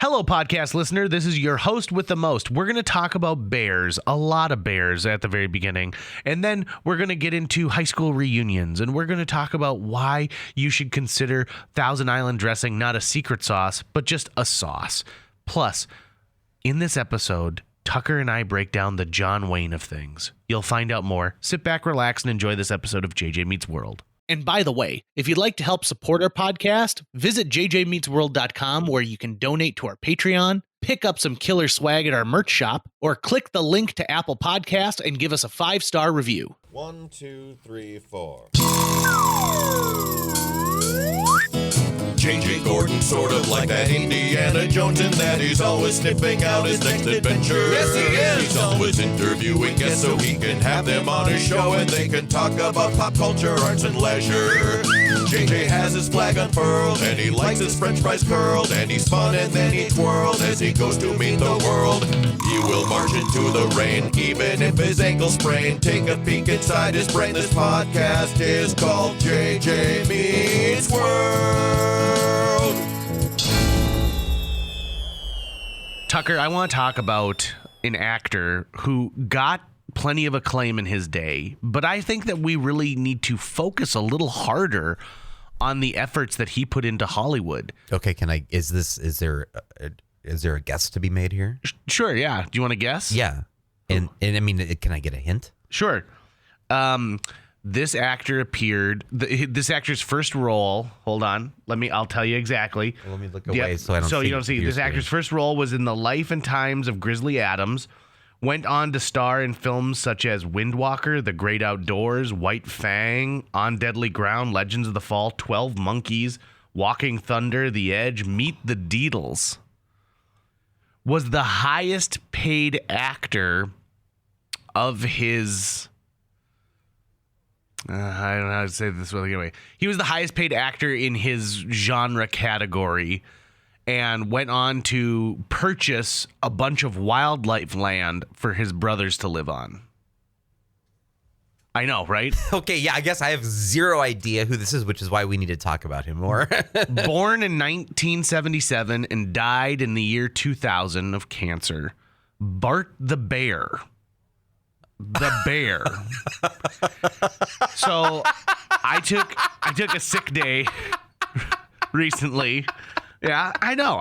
Hello, podcast listener. This is your host with the most. We're going to talk about bears, a lot of bears at the very beginning. And then we're going to get into high school reunions. And we're going to talk about why you should consider Thousand Island dressing not a secret sauce, but just a sauce. Plus, in this episode, Tucker and I break down the John Wayne of things. You'll find out more. Sit back, relax, and enjoy this episode of JJ Meets World. And by the way, if you'd like to help support our podcast, visit jjmeetsworld.com where you can donate to our Patreon, pick up some killer swag at our merch shop, or click the link to Apple Podcast and give us a 5-star review. 1, 2, 3, 4. J.J. Gordon, sort of like that Indiana Jones, in that he's always sniffing out his next adventure. Yes, he is. He's always interviewing guests so he can have them on his show and they can talk about pop culture, arts, and leisure. J.J. has his flag unfurled and he likes his french fries curled, and he's fun and then he twirls as he goes to meet the world. He will march into the rain even if his ankle sprained. Take a peek inside his brain. This podcast is called J.J. Meets World. Tucker, I want to talk about an actor who got plenty of acclaim in his day, but I think that we really need to focus a little harder on the efforts that he put into Hollywood. Okay, is there a guess to be made here? Sure, yeah. Do you want to guess? Yeah. And I mean, can I get a hint? Sure. This actor appeared. This actor's first role. Hold on. I'll tell you exactly. Let me look away so I don't. So you don't see. This actor's first role was in The Life and Times of Grizzly Adams. Went on to star in films such as Windwalker, The Great Outdoors, White Fang, On Deadly Ground, Legends of the Fall, 12 Monkeys, Walking Thunder, The Edge, Meet the Deedles. Was the highest paid actor of his... I don't know how to say this anyway. He was the highest paid actor in his genre category and went on to purchase a bunch of wildlife land for his brothers to live on. I know, right? Okay, yeah, I guess I have zero idea who this is, which is why we need to talk about him more. Born in 1977 and died in the year 2000 of cancer. Bart the Bear. The Bear. So I took a sick day recently. Yeah, I know.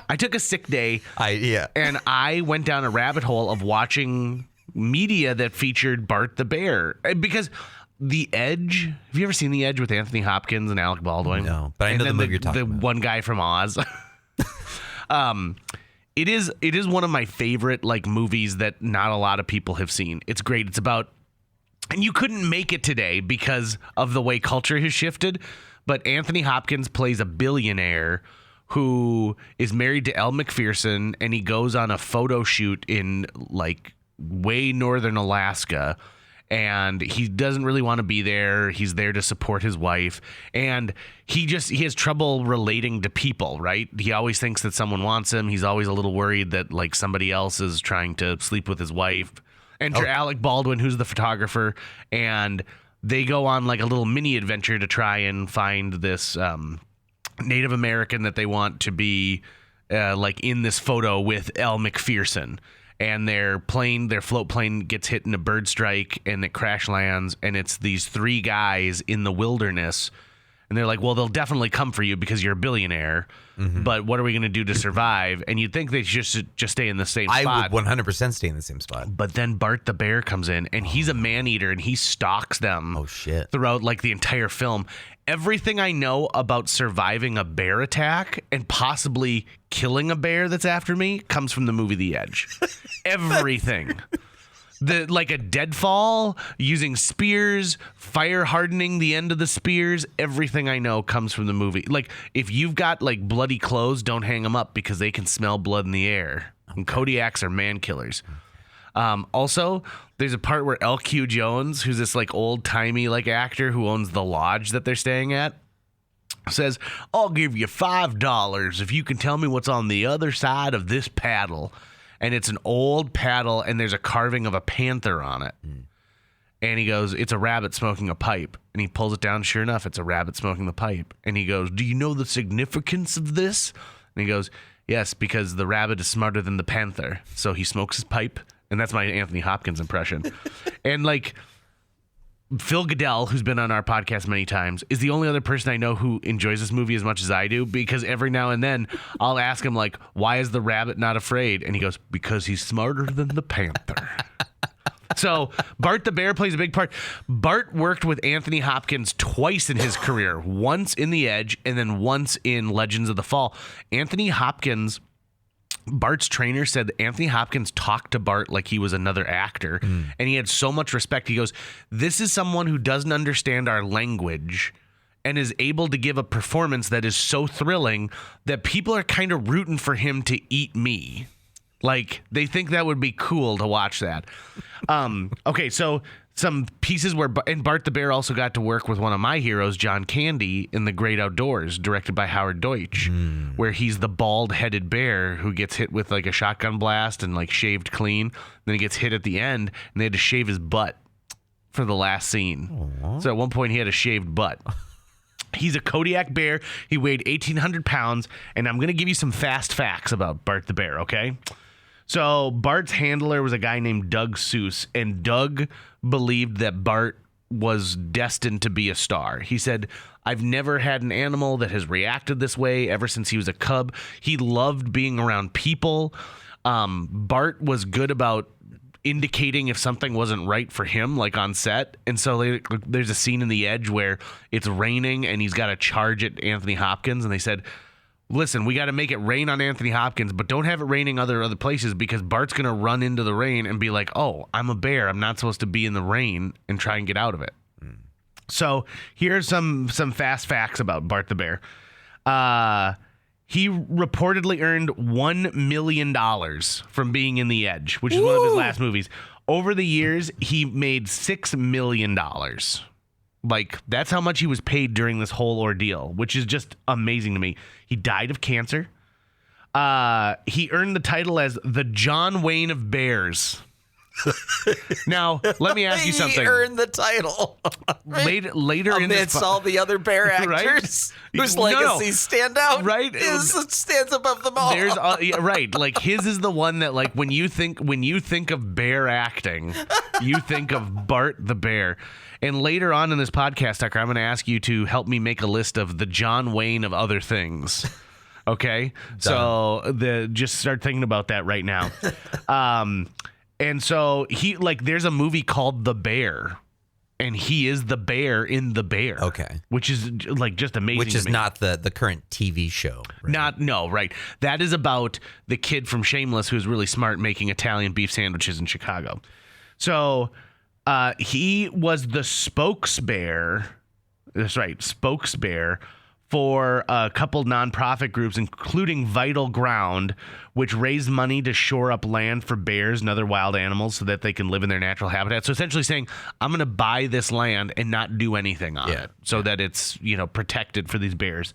I took a sick day. And I went down a rabbit hole of watching media that featured Bart the Bear. Because The Edge, have you ever seen The Edge with Anthony Hopkins and Alec Baldwin? No, but I know the movie you're talking about. The one guy from Oz. It is one of my favorite movies that not a lot of people have seen. It's great. It's about, and you couldn't make it today because of the way culture has shifted, but Anthony Hopkins plays a billionaire who is married to Elle Macpherson, and he goes on a photo shoot in way northern Alaska. And he doesn't really want to be there. He's there to support his wife. And he has trouble relating to people, right? He always thinks that someone wants him. He's always a little worried that somebody else is trying to sleep with his wife. Enter Alec Baldwin, who's the photographer. And they go on a little mini adventure to try and find this Native American that they want to be in this photo with Elle Macpherson. And their float plane gets hit in a bird strike and it crash lands, and it's these three guys in the wilderness, and they're like, well, they'll definitely come for you because you're a billionaire, but what are we going to do to survive? And you'd think they should just stay in the same spot. I would 100% stay in the same spot. But then Bart the Bear comes in, and he's a man-eater, and he stalks them throughout the entire film. Everything I know about surviving a bear attack and possibly killing a bear that's after me comes from the movie The Edge. Everything. A deadfall, using spears, fire hardening the end of the spears, everything I know comes from the movie. If you've got bloody clothes, don't hang them up because they can smell blood in the air. And Kodiaks are man killers. Also, there's a part where L.Q. Jones, who's this old-timey actor who owns the lodge that they're staying at, says, I'll give you $5 if you can tell me what's on the other side of this paddle. And it's an old paddle, and there's a carving of a panther on it. And he goes, it's a rabbit smoking a pipe. And he pulls it down. Sure enough, it's a rabbit smoking the pipe. And he goes, do you know the significance of this? And he goes, Yes, because the rabbit is smarter than the panther, so he smokes his pipe, and that's my Anthony Hopkins impression. And like Phil Goodell, who's been on our podcast many times, is the only other person I know who enjoys this movie as much as I do, because every now and then I'll ask him, like, why is the rabbit not afraid? And he goes, because he's smarter than the panther. So Bart the Bear plays a big part. Bart worked with Anthony Hopkins twice in his career, once in The Edge and then once in Legends of the Fall. Anthony Hopkins, Bart's trainer said that Anthony Hopkins talked to Bart like he was another actor, and he had so much respect. He goes, this is someone who doesn't understand our language and is able to give a performance that is so thrilling that people are kind of rooting for him to eat me. Like, they think that would be cool to watch that. Okay, so some pieces where, and Bart the Bear also got to work with one of my heroes, John Candy, in The Great Outdoors, directed by Howard Deutsch, where he's the bald-headed bear who gets hit with like a shotgun blast and like shaved clean. Then he gets hit at the end, and they had to shave his butt for the last scene. Aww. So at one point, he had a shaved butt. He's a Kodiak bear. He weighed 1,800 pounds, and I'm going to give you some fast facts about Bart the Bear, okay? So Bart's handler was a guy named Doug Seuss, and Doug believed that Bart was destined to be a star. He said, I've never had an animal that has reacted this way ever since he was a cub. He loved being around people. Bart was good about indicating if something wasn't right for him, like on set. And so there's a scene in The Edge where it's raining and he's got to charge at Anthony Hopkins, and they said, listen, we got to make it rain on Anthony Hopkins, but don't have it raining other places, because Bart's going to run into the rain and be like, oh, I'm a bear. I'm not supposed to be in the rain, and try and get out of it. So here's some fast facts about Bart the Bear. He reportedly earned $1 million from being in The Edge, which is one of his last movies. Over the years, he made $6 million. Like, that's how much he was paid during this whole ordeal, which is just amazing to me. He died of cancer. He earned the title as the John Wayne of Bears. Now, let me ask you something. He earned the title. Later in this, amidst all the other bear actors, right? whose legacies stand out, right? Stands above them all. Right, like his is the one that, like, when you think of bear acting, you think of Bart the Bear. And later on in this podcast, Tucker, I'm going to ask you to help me make a list of the John Wayne of other things. Okay? So just start thinking about that right now. And so there's a movie called The Bear, and he is the bear in The Bear. Okay. Which is like just amazing. Which is not the current TV show. Right? Right. That is about the kid from Shameless who's really smart making Italian beef sandwiches in Chicago. So he was the spokesbear. That's right, spokesbear for a couple nonprofit groups, including Vital Ground, which raised money to shore up land for bears and other wild animals so that they can live in their natural habitat. So essentially saying, I'm going to buy this land and not do anything on it so that it's, protected for these bears.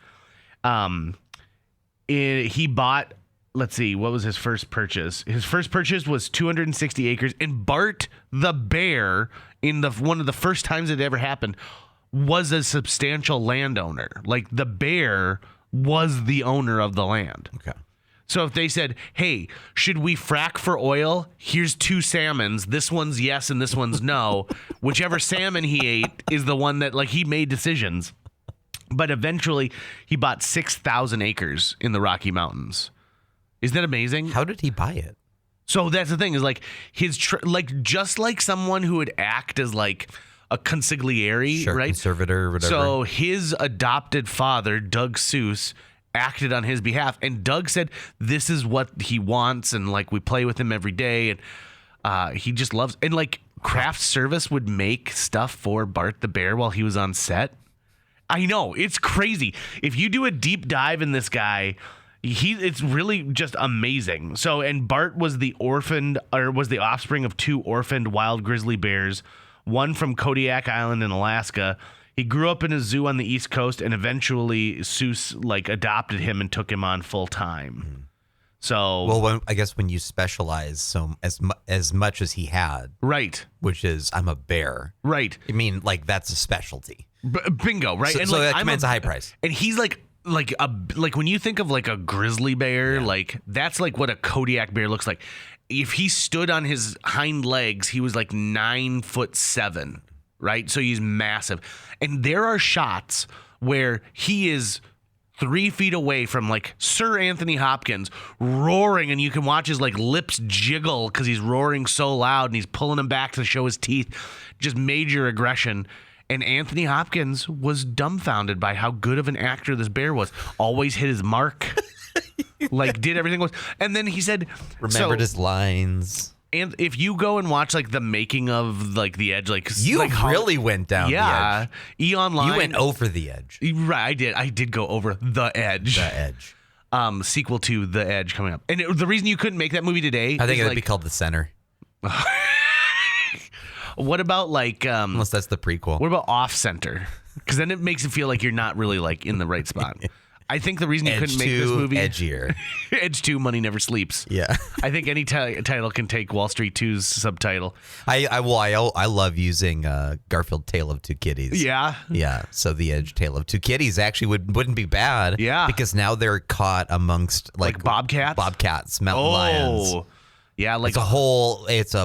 He bought, let's see, what was his first purchase? His first purchase was 260 acres, and Bart the Bear, in one of the first times it ever happened, was a substantial landowner. Like, the bear was the owner of the land. Okay. So if they said, hey, should we frack for oil? Here's 2 salmons. This one's yes and this one's no. Whichever salmon he ate is the one that, like, he made decisions. But eventually he bought 6,000 acres in the Rocky Mountains. Isn't that amazing? How did he buy it? So that's the thing, is like just like someone who would act as like a consigliere, right? Conservator or whatever. So his adopted father, Doug Seuss, acted on his behalf, and Doug said this is what he wants, and like we play with him every day, and he just loves, and like craft service would make stuff for Bart the Bear while he was on set. I know, it's crazy. If you do a deep dive in this guy, it's really just amazing. So, and Bart was the offspring of 2 orphaned wild grizzly bears, one from Kodiak Island in Alaska. He grew up in a zoo on the East Coast, and eventually Seuss adopted him and took him on full time. So, well, I guess when you specialize as much as he had, right, which is I'm a bear, right? I mean, like that's a specialty. Bingo, right? So, and that commands a high price. And he's like like when you think of like a grizzly bear, like that's like what a Kodiak bear looks like. If he stood on his hind legs, he was like 9'7", right? So he's massive. And there are shots where he is 3 feet away from like Sir Anthony Hopkins roaring, and you can watch his like lips jiggle because he's roaring so loud, and he's pulling him back to show his teeth. Just major aggression. And Anthony Hopkins was dumbfounded by how good of an actor this bear was. Always hit his mark. Like did everything was. And then he said, remembered his lines. And if you go and watch like the making of like The Edge, like you like, really went down the edge. Eon Line. You went over the edge. Right, I did go over The Edge. The Edge. Sequel to The Edge coming up. And the reason you couldn't make that movie today, I think is it'd be called The Center. What about like unless that's the prequel. What about Off Center? Because then it makes it feel like you're not really like in the right spot. I think the reason you couldn't make this movie edgier. Edge 2, Money Never Sleeps. Yeah. I think any title can take Wall Street 2's subtitle. I love using Garfield Tale of Two Kitties. Yeah. Yeah. So The Edge Tale of Two Kitties actually wouldn't be bad. Yeah. Because now they're caught amongst like bobcats, mountain lions. Yeah, like it's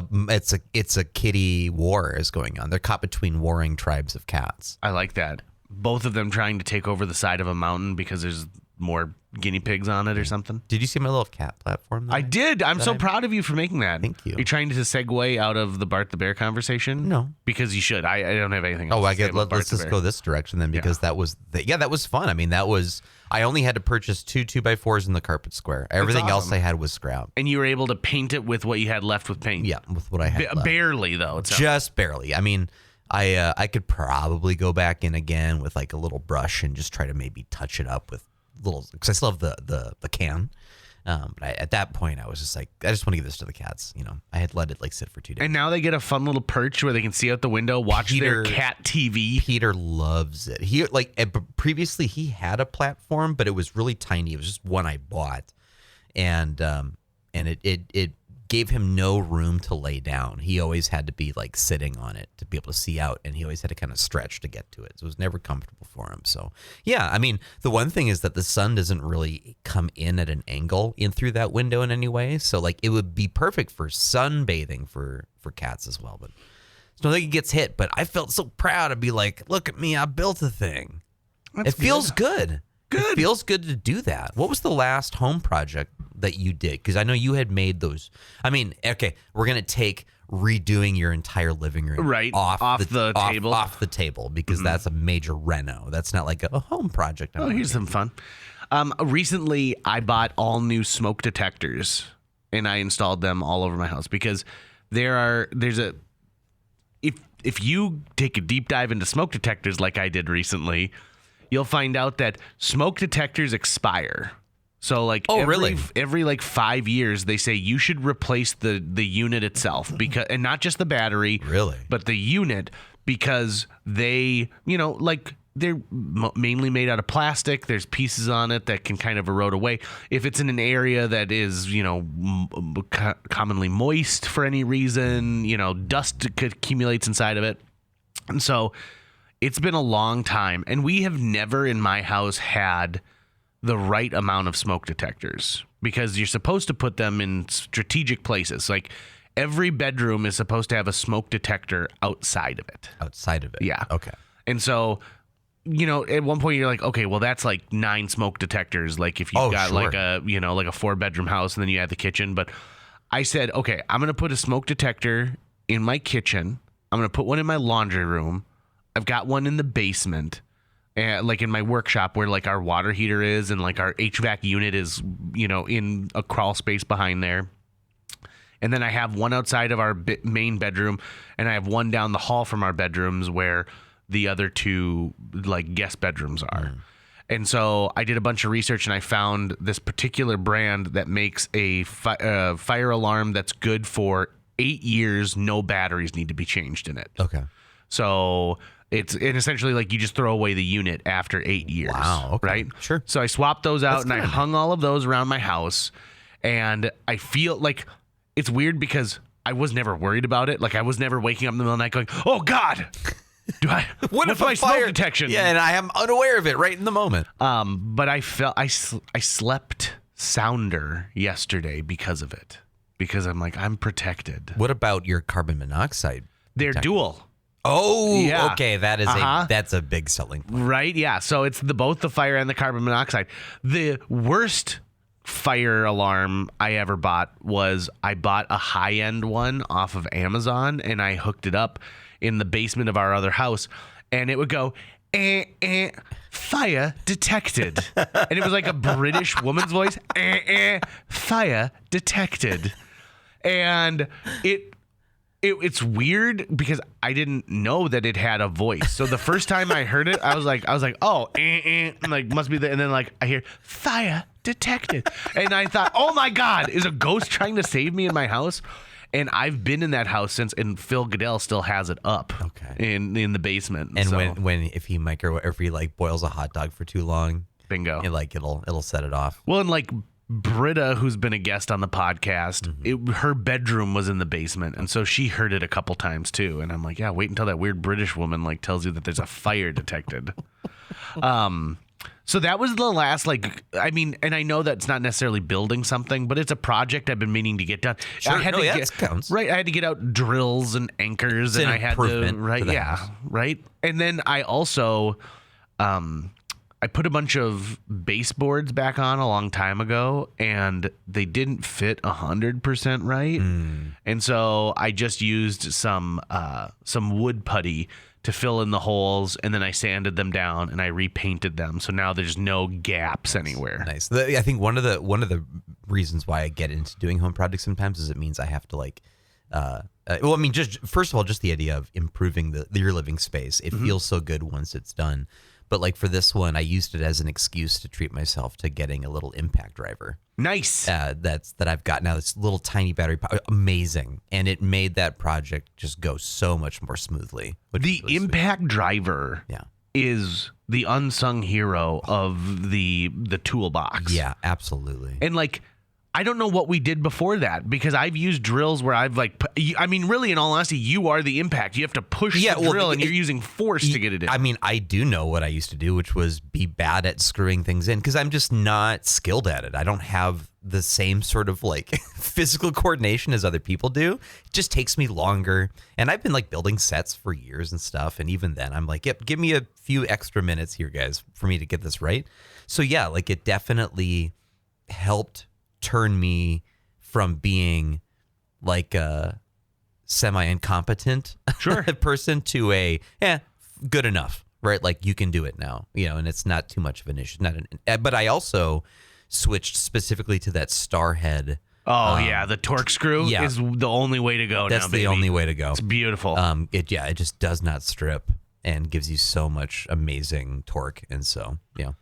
a kitty war is going on. They're caught between warring tribes of cats. I like that. Both of them trying to take over the side of a mountain because there's more guinea pigs on it or something. Did you see my little cat platform? I did. I'm so proud of you for making that. Thank you. You're trying to segue out of the Bart the Bear conversation? No. Because you should. I don't have anything else to say about let's just go this direction then, because that was fun. I mean, I only had to purchase 2 2x4s in the carpet square. Everything else I had was scrap. And you were able to paint it with what you had left with paint? Yeah, with what I had left. Barely, though. Just barely. I mean, I could probably go back in again with like a little brush and just try to maybe touch it up with little, because I still have the can. But at that point, I was just like, I just want to give this to the cats. You know, I had let it like sit for 2 days. And now they get a fun little perch where they can see out the window, watch their cat TV. Peter loves it. He previously he had a platform, but it was really tiny. It was just one I bought, and it gave him no room to lay down. He always had to be like sitting on it to be able to see out, and he always had to kind of stretch to get to it. So it was never comfortable for him. So yeah, I mean, the one thing is that the sun doesn't really come in at an angle in through that window in any way. So like it would be perfect for sunbathing for cats as well. But I don't think it gets hit. But I felt so proud to be like, look at me, I built a thing. It feels good. It feels good to do that. What was the last home project that you did? Because I know you had made those. I mean, okay, we're going to take redoing your entire living room off the table because that's a major reno. That's not like a home project. Here's some fun. Recently, I bought all new smoke detectors, and I installed them all over my house because if you take a deep dive into smoke detectors like I did recently, you'll find out that smoke detectors expire. So like every like 5 years, they say you should replace the unit itself and not just the battery, but the unit, because they, they're mainly made out of plastic. There's pieces on it that can kind of erode away. If it's in an area that is, commonly moist for any reason, dust accumulates inside of it. And so it's been a long time, and we have never in my house had the right amount of smoke detectors because you're supposed to put them in strategic places. Like every bedroom is supposed to have a smoke detector outside of it. Outside of it. Yeah. Okay. And so, at one point you're like, okay, well that's like 9 smoke detectors. Like if you've got like a 4-bedroom house and then you add the kitchen. But I said, okay, I'm going to put a smoke detector in my kitchen. I'm going to put one in my laundry room. I've got one in the basement, like in my workshop where like our water heater is and like our HVAC unit is, in a crawl space behind there. And then I have one outside of our main bedroom, and I have one down the hall from our bedrooms where the other 2 like guest bedrooms are. And so I did a bunch of research, and I found this particular brand that makes a fire alarm that's good for 8 years. No batteries need to be changed in it. Okay. So it's essentially like you just throw away the unit after 8 years. Wow. Okay. Right? Sure. So I swapped those out and I hung all of those around my house. And I feel like it's weird because I was never worried about it. Like I was never waking up in the middle of the night going, oh God, What if my a fire smoke detection? Yeah, and I am unaware of it right in the moment. But I felt I slept sounder yesterday because of it. Because I'm like, I'm protected. What about your carbon monoxide? They're dual. Oh, Yeah. okay. That is that's a big selling point. Right? Yeah. So it's both the fire and the carbon monoxide. The worst fire alarm I ever bought was I bought a high-end one off of Amazon, and I hooked it up in the basement of our other house, and it would go, fire detected. And it was like a British woman's voice, fire detected. And it's weird because I didn't know that it had a voice. So the first time I heard it, I was like, oh, like must be the, and then like I hear fire detected, and I thought, oh my God, is a ghost trying to save me in my house? And I've been in that house since, and Phil Goodell still has it up, in the basement. And so, when if he like boils a hot dog for too long, bingo, it'll set it off. Well, and like Britta, who's been a guest on the podcast, her bedroom was in the basement, and so she heard it a couple times too. And I'm like, yeah, wait until that weird British woman like tells you that there's a fire detected. So that was the last, like, I mean, and I know that's not necessarily building something, but it's a project I've been meaning to get done. Sure, I had to that counts. Right, I had to get out drills and anchors, It's and an I had to, improvement right, to the yeah, house. right. And then I also, I put a bunch of baseboards back on a long time ago, and they didn't fit 100% right. And so I just used some wood putty to fill in the holes, and then I sanded them down and I repainted them. So now there's no gaps anywhere. Nice. I think one of the reasons why I get into doing home projects sometimes is it means I have to like, well, I mean, just first of all, just the idea of improving your living space. It feels so good once it's done. But like for this one, I used it as an excuse to treat myself to getting a little impact driver. Nice. That I've got now. This little tiny battery, amazing, and it made that project just go so much more smoothly. The impact driver is the unsung hero of the toolbox. Yeah, absolutely. And like, I don't know what we did before that, because I've used drills where I've like, I mean, really, in all honesty, you are the impact. You have to push the drill, and you're using force to get it in. I mean, I do know what I used to do, which was be bad at screwing things in, because I'm just not skilled at it. I don't have the same sort of like physical coordination as other people do. It just takes me longer. And I've been like building sets for years and stuff. And even then I'm like, yep, give me a few extra minutes here, guys, for me to get this right. So yeah, like it definitely helped turn me from being like a semi-incompetent person to a good enough, right? Like you can do it now, and it's not too much of an issue. But I also switched specifically to that star head. Oh yeah, the torque screw is the only way to go. That's now, baby. the only way to go. It's beautiful. It just does not strip and gives you so much amazing torque, and so yeah.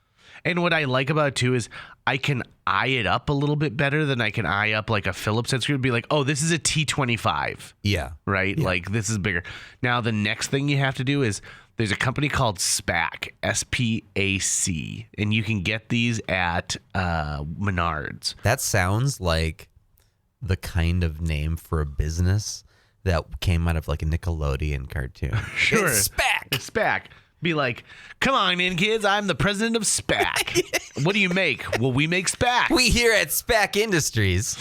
And what I like about it too is I can eye it up a little bit better than I can eye up like a Phillips head screw. Be like, oh, this is a T25. Yeah. Right? Yeah. Like this is bigger. Now the next thing you have to do is there's a company called SPAC, SPAC, and you can get these at Menards. That sounds like the kind of name for a business that came out of like a Nickelodeon cartoon. Sure. It's SPAC. It's SPAC. Be like, come on in, kids. I'm the president of SPAC. What do you make? Well, we make SPAC. We here at SPAC Industries.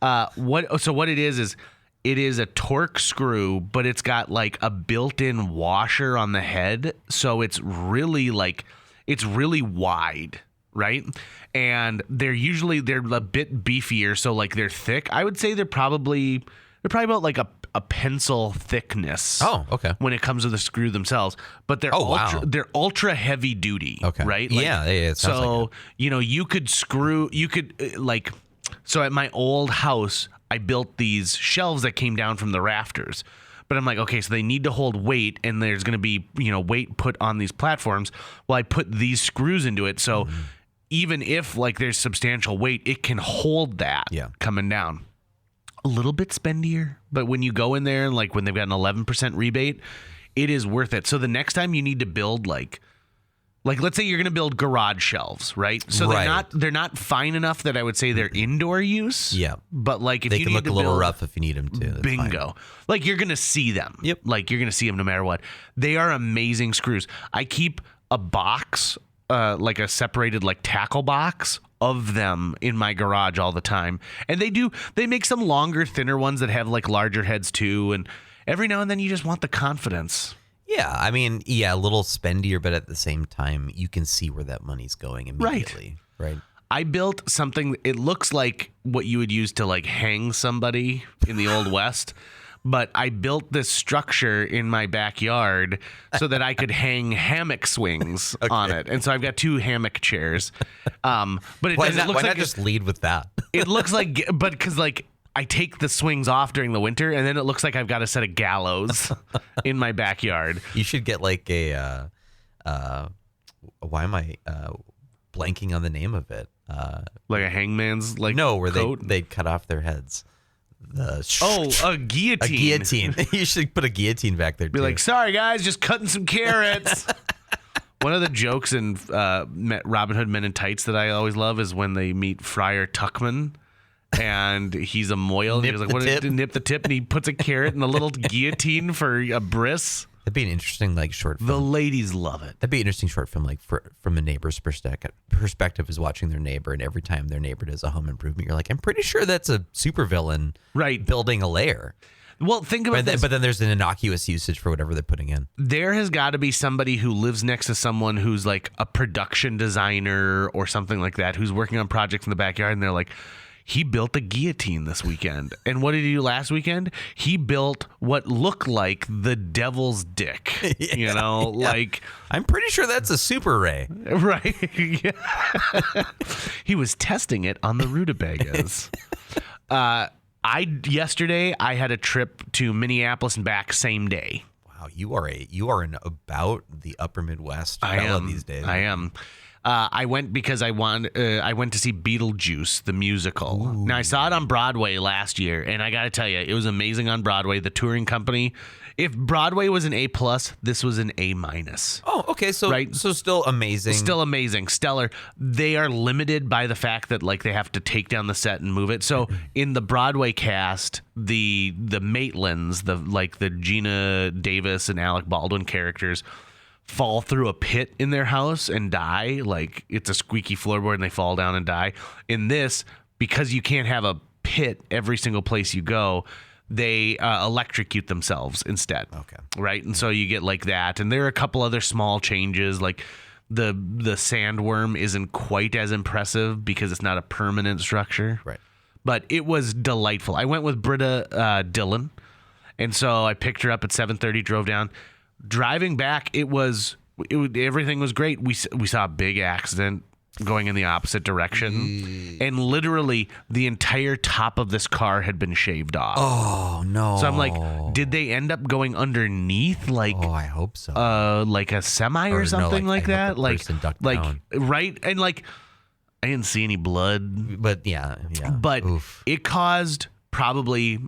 What it is it is a torque screw, but it's got like a built-in washer on the head. So it's really wide, right? And they're a bit beefier. So like they're thick. I would say they're probably about like a pencil thickness. Oh, okay. When it comes to the screw themselves, but they're ultra heavy duty. Okay. Right. Like, yeah. It sounds like it. You could so at my old house, I built these shelves that came down from the rafters. But I'm like, okay, so they need to hold weight, and there's going to be, weight put on these platforms. Well, I put these screws into it, so even if like there's substantial weight, it can hold that coming down. A little bit spendier, but when you go in there and like when they've got an 11% rebate, it is worth it. So the next time you need to build like Like, let's say you're going to build garage shelves, right? So Right. they're not fine enough that I would say they're indoor use. Yeah. But like if They you can need look to a little build, rough if you need them to. That's bingo. fine. Like you're going to see them. Yep. Like you're going to see them no matter what. They are amazing screws. I keep a box, like a separated like tackle box of them in my garage all the time. And they make some longer, thinner ones that have like larger heads too. And every now and then you just want the confidence. Yeah, I mean, a little spendier, but at the same time, you can see where that money's going immediately. Right. I built something, it looks like what you would use to like hang somebody in the Old West, but I built this structure in my backyard so that I could hang hammock swings on it. And so I've got 2 hammock chairs. But it Why doesn't not, look why like not just lead with that? it looks like, but because like I take the swings off during the winter and then it looks like I've got a set of gallows in my backyard. You should get like a, why am I blanking on the name of it? Like a hangman's like No, where coat. they'd cut off their heads. A guillotine. A guillotine. You should put a guillotine back there, Be too. like, sorry guys, just cutting some carrots. One of the jokes in Robin Hood Men in Tights that I always love is when they meet Friar Tuckman, and he's a moil. And Nip he's like, the "What? tip." Nip the tip," and he puts a carrot in a little guillotine for a bris. That'd be an interesting like short film. The ladies love it. That'd be an interesting short film, like from a neighbor's perspective, is watching their neighbor, and every time their neighbor does a home improvement, you're like, I'm pretty sure that's a supervillain Right. building a lair. Well, think about this. But then there's an innocuous usage for whatever they're putting in. There has got to be somebody who lives next to someone who's like a production designer or something like that, who's working on projects in the backyard, and they're like, he built a guillotine this weekend. And what did he do last weekend? He built what looked like the devil's dick. You know, like I'm pretty sure that's a super ray. right. Yeah. He was testing it on the rutabagas. Yesterday I had a trip to Minneapolis and back same day. Wow, you are in about the upper Midwest I fella am these days. I am. I went because I went to see Beetlejuice the musical. Ooh. Now I saw it on Broadway last year, and I got to tell you, it was amazing on Broadway. The touring company. If Broadway was an A+, this was an A-. Oh, okay. So Right. so still amazing. Still amazing, stellar. They are limited by the fact that like they have to take down the set and move it. So in the Broadway cast, the Maitlands, the Gina Davis and Alec Baldwin characters fall through a pit in their house and die. Like it's a squeaky floorboard and they fall down and die. In this, because you can't have a pit every single place you go, they electrocute themselves instead. Okay. Right. And so you get like that. And there are a couple other small changes. Like the sandworm isn't quite as impressive because it's not a permanent structure. Right. But it was delightful. I went with Britta Dillon. And so I picked her up at 7:30, drove down. Driving back, everything was great. We saw a big accident going in the opposite direction. And literally the entire top of this car had been shaved off. Oh no. So I'm like, did they end up going underneath like Oh, I hope so. like a semi Or or no, something like, like I hope that? the person ducked like down. right? And like I didn't see any blood, But yeah. but Oof. it caused probably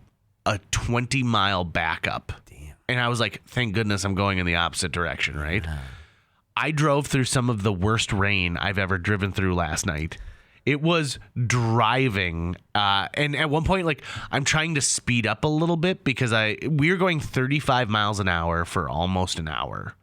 a 20-mile backup. Damn. And I was like, thank goodness I'm going in the opposite direction, right? I drove through some of the worst rain I've ever driven through last night. It was driving. And at one point, like, I'm trying to speed up a little bit because we were going 35 miles an hour for almost an hour.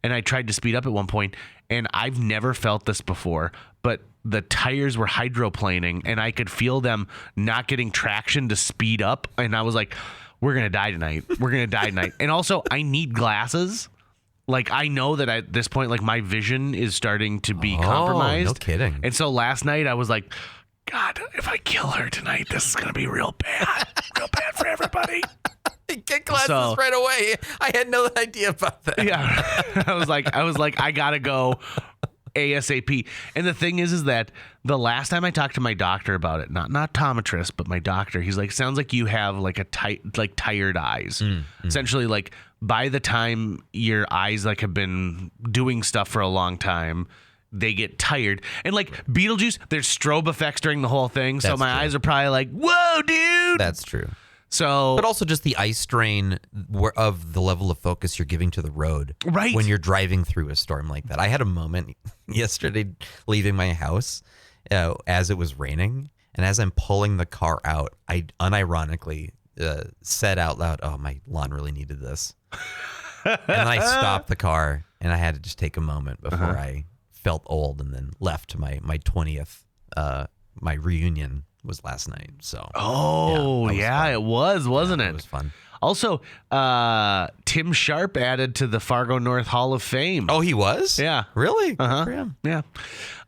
And I tried to speed up at one point, and I've never felt this before, but the tires were hydroplaning, and I could feel them not getting traction to speed up. And I was like, we're going to die tonight. We're going to die tonight. And also, I need glasses. Like, I know that at this point, like, my vision is starting to be compromised. No kidding. And so last night, I was like, God, if I kill her tonight, this is going to be real bad. Real bad for everybody. Get glasses right away. I had no idea about that. Yeah. I was like, I got to go ASAP. And the thing is that the last time I talked to my doctor about it, not optometrist, but my doctor, he's like, sounds like you have like tired eyes. Essentially, like by the time your eyes like have been doing stuff for a long time, they get tired. And like Beetlejuice, there's strobe effects during the whole thing. So That's my true. eyes are probably like, whoa, dude. That's true. So, But also just the eye strain of the level of focus you're giving to the road Right. when you're driving through a storm like that. I had a moment yesterday leaving my house as it was raining. And as I'm pulling the car out, I unironically said out loud, "Oh, my lawn really needed this." And then I stopped the car and I had to just take a moment before I felt old and then left to my 20th. My reunion was last night. So, it was, wasn't it? It was fun. Also, Tim Sharp added to the Fargo North Hall of Fame. Oh, he was? Yeah. Really? Good for him. Yeah.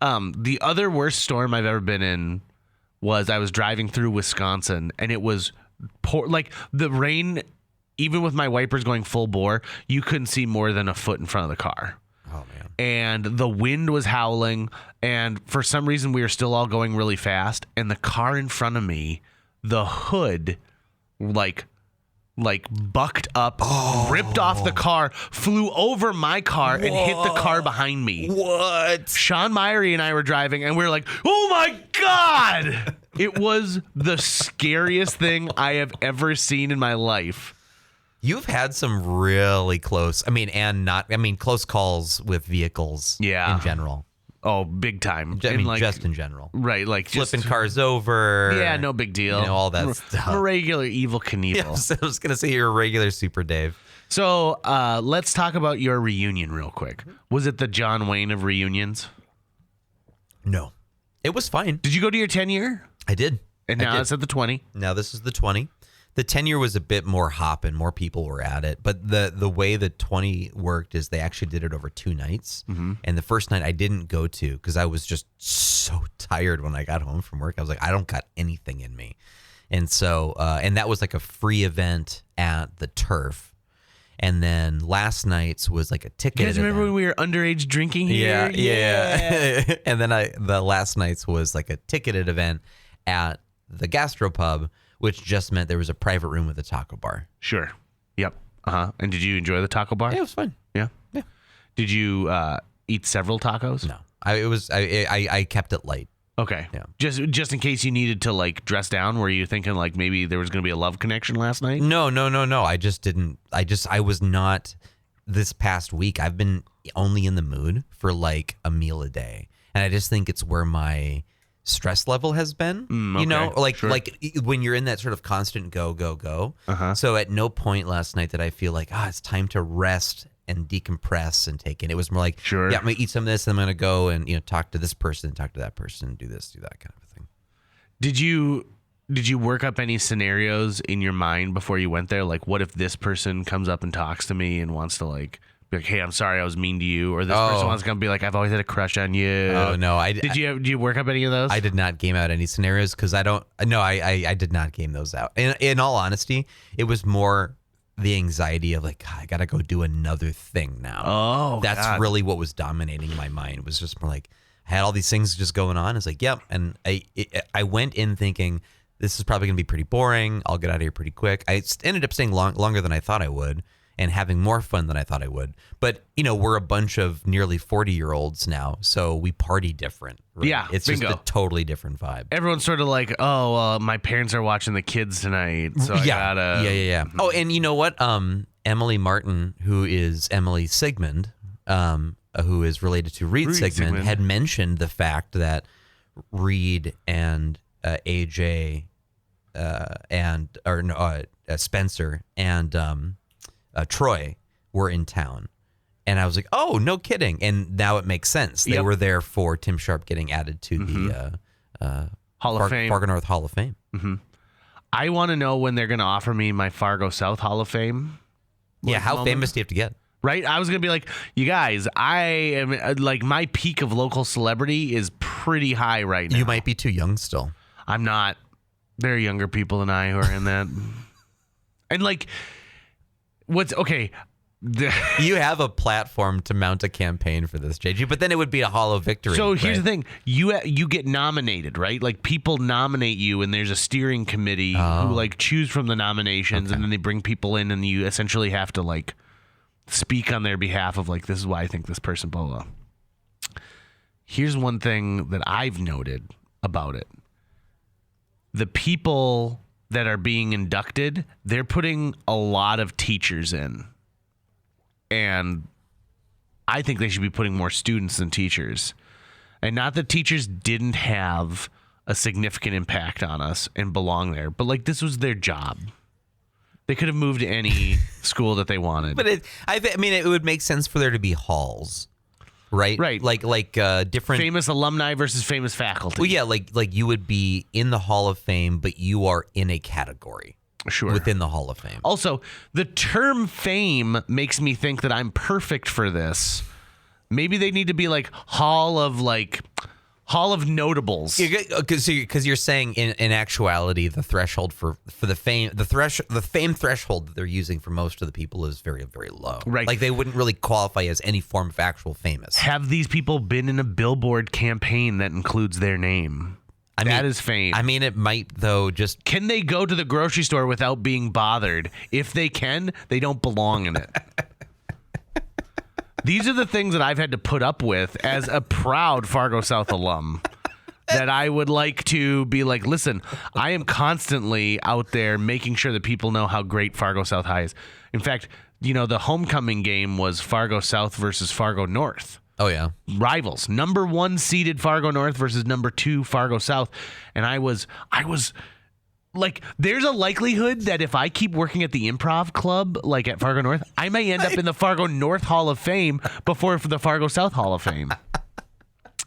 The other worst storm I've ever been in was I was driving through Wisconsin, and it was like the rain, even with my wipers going full bore, you couldn't see more than a foot in front of the car. Oh, man. And the wind was howling, and for some reason we were still all going really fast, and the car in front of me, the hood like bucked up, ripped off the car, flew over my car, and hit the car behind me. What? Sean Myrie and I were driving, and we were like, "Oh my God!" It was the scariest thing I have ever seen in my life. You've had some really close, close calls with vehicles in general. Oh, big time. Just in general. Right, like Flipping cars over. Yeah, no big deal. All that stuff. I'm a regular Evil Knievel. Yeah, I was going to say you're a regular Super Dave. So let's talk about your reunion real quick. Was it the John Wayne of reunions? No. It was fine. Did you go to your 10-year? I did. And now it's at the 20? Now this is the 20. The 10-year was a bit more hopping. More people were at it. But the way the 20 worked is they actually did it over 2 nights. Mm-hmm. And the first night I didn't go to because I was just so tired when I got home from work. I was like, I don't got anything in me. And so, and that was like a free event at the Turf. And then last night's was like a ticket. You guys remember when we were underage drinking here? Yeah. And then the last night's was like a ticketed event at the Gastropub, which just meant there was a private room with a taco bar. Sure. Yep. And did you enjoy the taco bar? Yeah, it was fun. Yeah. Yeah. Did you eat several tacos? No. I kept it light. Okay. Yeah. Just in case you needed to like dress down, were you thinking like maybe there was going to be a love connection last night? No. I just didn't. I was not this past week. I've been only in the mood for like a meal a day. And I just think it's where my stress level has been, okay. You know, like Sure. like when you're in that sort of constant go. Uh-huh. So at no point last night did I feel like, it's time to rest and decompress and take in. It was more like, sure. Yeah, I'm gonna eat some of this, and I'm gonna go and talk to this person, talk to that person, do this, do that kind of a thing. Did you work up any scenarios in your mind before you went there? Like, what if this person comes up and talks to me and wants to like be like, "Hey, I'm sorry I was mean to you," or this person wants to come be like, "I've always had a crush on you." Oh no, Did you work up any of those? I did not game out any scenarios because I don't. No, I did not game those out. In all honesty, it was more the anxiety of like, I gotta go do another thing now. Oh, that's God. really what was dominating my mind. It was just more like I had all these things just going on. It's like, yep, and I went in thinking this is probably gonna be pretty boring. I'll get out of here pretty quick. I ended up staying longer than I thought I would. And having more fun than I thought I would. But, we're a bunch of nearly 40-year-olds now, so we party different. Right? Yeah, it's bingo. just a totally different vibe. Everyone's sort of like, my parents are watching the kids tonight, so I gotta. Yeah. Oh, and you know what? Emily Martin, who is Emily Sigmund, who is related to Reed Sigmund, had mentioned the fact that Reed and AJ Spencer and Troy were in town. And I was like, oh, no kidding. And now it makes sense. They were there for Tim Sharp getting added to the Hall of Fame. Fargo North Hall of Fame. Mm-hmm. I want to know when they're going to offer me my Fargo South Hall of Fame. How famous do you have to get? Right? I was going to be like, you guys, I am like my peak of local celebrity is pretty high right now. You might be too young still. I'm not. There are younger people than I who are in that. And like, what's okay? You have a platform to mount a campaign for this, JG, but then it would be a hollow victory. So here's the thing: you get nominated, right? Like people nominate you, and there's a steering committee who like choose from the nominations, and then they bring people in, and you essentially have to like speak on their behalf of like, this is why I think this person, blah blah. Here's one thing that I've noted about it: the people that are being inducted, they're putting a lot of teachers in. And I think they should be putting more students than teachers. And not that teachers didn't have a significant impact on us and belong there, but like this was their job. They could have moved to any school that they wanted. But I mean, it would make sense for there to be halls, right? Right. Like different famous alumni versus famous faculty. Well, yeah, like you would be in the Hall of Fame, but you are in a category within the Hall of Fame. Also, the term fame makes me think that I'm perfect for this. Maybe they need to be like Hall of Notables. Because you're saying in actuality the threshold for the fame threshold that they're using for most of the people is very, very low. Right. Like they wouldn't really qualify as any form of actual famous. Have these people been in a billboard campaign that includes their name? That is fame. I mean, it might though. Just can they go to the grocery store without being bothered? If they can, they don't belong in it. These are the things that I've had to put up with as a proud Fargo South alum. That I would like to be like, listen, I am constantly out there making sure that people know how great Fargo South High is. In fact, the homecoming game was Fargo South versus Fargo North. Oh, yeah. Rivals. Number 1 seeded Fargo North versus number 2 Fargo South. And I was like, there's a likelihood that if I keep working at the improv club, like at Fargo North, I may end up in the Fargo North Hall of Fame before the Fargo South Hall of Fame.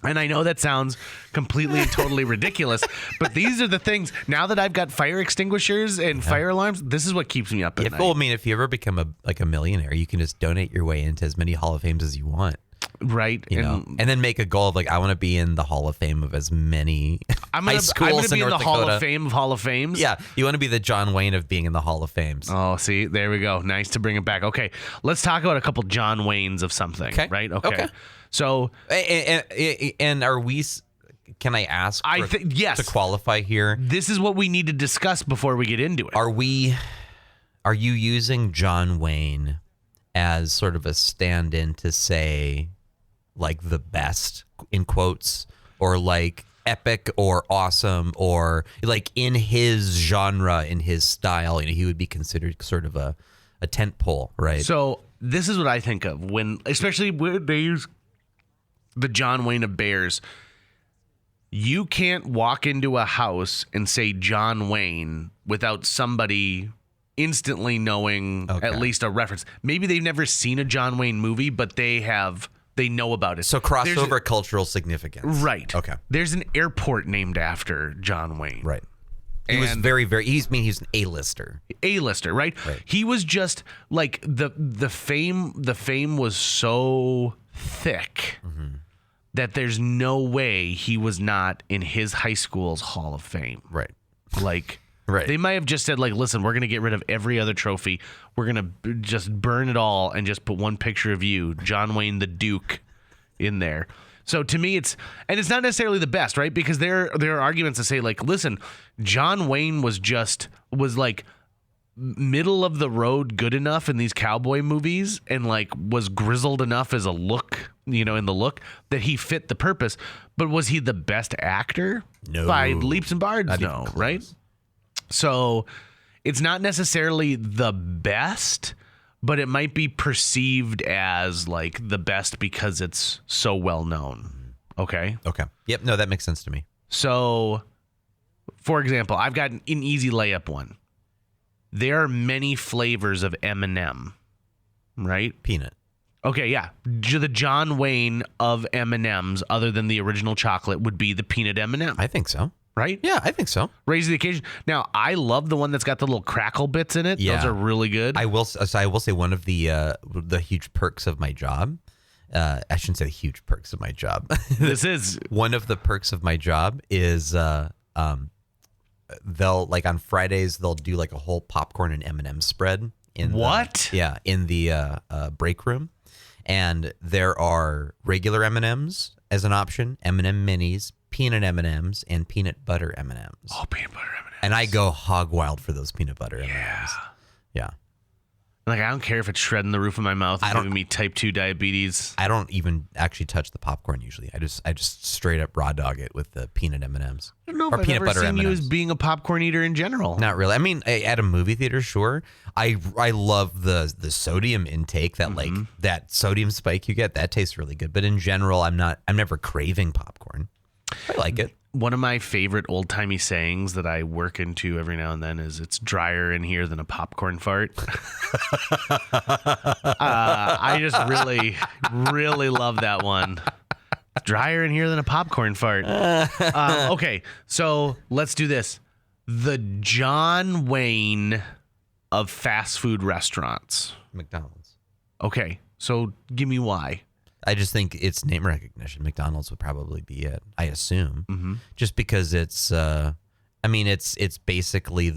And I know that sounds completely and totally ridiculous, but these are the things. Now that I've got fire extinguishers and fire alarms, this is what keeps me up at night. Well, I mean, if you ever become a millionaire, you can just donate your way into as many Hall of Fames as you want. Right. And then make a goal of like, I want to be in the Hall of Fame of as many high schools I'm gonna be in the North Hall Dakota. of Fame of Hall of Fames. Yeah. You want to be the John Wayne of being in the Hall of Fames. Oh, see, there we go. Nice to bring it back. Okay. Let's talk about a couple John Waynes of something. Okay. Right? Okay. So. And are we, can I ask yes. to qualify here? This is what we need to discuss before we get into it. Are you using John Wayne as sort of a stand-in to say like the best in quotes, or like epic or awesome, or like in his genre, in his style, he would be considered sort of a tent pole, right? So this is what I think of especially when they use the John Wayne of Bears. You can't walk into a house and say John Wayne without somebody instantly knowing at least a reference. Maybe they've never seen a John Wayne movie, but they know about it. So crossover cultural significance. Right. Okay. There's an airport named after John Wayne. Right. He was very, very, he's an A-lister. A-lister, right? He was just like the fame was so thick that there's no way he was not in his high school's Hall of Fame. Right. Like, right. They might have just said, like, listen, we're going to get rid of every other trophy. We're going to just burn it all and just put one picture of you, John Wayne the Duke, in there. So to me, it's not necessarily the best, right? Because there are arguments that say, like, listen, John Wayne was like middle of the road good enough in these cowboy movies, and like was grizzled enough as a look, in the look, that he fit the purpose. But was he the best actor? No. By leaps and bounds, Not no, even close. Right? So it's not necessarily the best, but it might be perceived as like the best because it's so well known. Okay? Okay. Yep. No, that makes sense to me. So, for example, I've got an easy layup one. There are many flavors of M&M, right? Peanut. Okay, yeah. The John Wayne of M&Ms, other than the original chocolate, would be the peanut M&M. I think so. Right? Yeah, I think so. Raise the occasion. Now, I love the one that's got the little crackle bits in it. Yeah. Those are really good. I will say one of the huge perks of my job. I shouldn't say the huge perks of my job. This is one of the perks of my job is they'll like on Fridays they'll do like a whole popcorn and M&M spread in the break room, and there are regular M&Ms as an option, M&M minis, peanut M&Ms, and peanut butter M&Ms. Oh, peanut butter M&Ms. And I go hog wild for those peanut butter M&Ms. Yeah. Like, I don't care if it's shredding the roof of my mouth and giving me type 2 diabetes. I don't even actually touch the popcorn usually. I just straight up raw dog it with the peanut M&Ms. I don't know if I've ever seen you as being a popcorn eater in general. Not really. I mean, at a movie theater, sure. I love the sodium intake, that like that sodium spike you get. That tastes really good. But in general, I'm never craving popcorn. I like it. One of my favorite old-timey sayings that I work into every now and then is, it's drier in here than a popcorn fart. I just really, really love that one. It's drier in here than a popcorn fart. Okay, so let's do this. The John Wayne of fast food restaurants. McDonald's. Okay, so give me why. I just think it's name recognition. McDonald's would probably be it, I assume. Just because it's, it's basically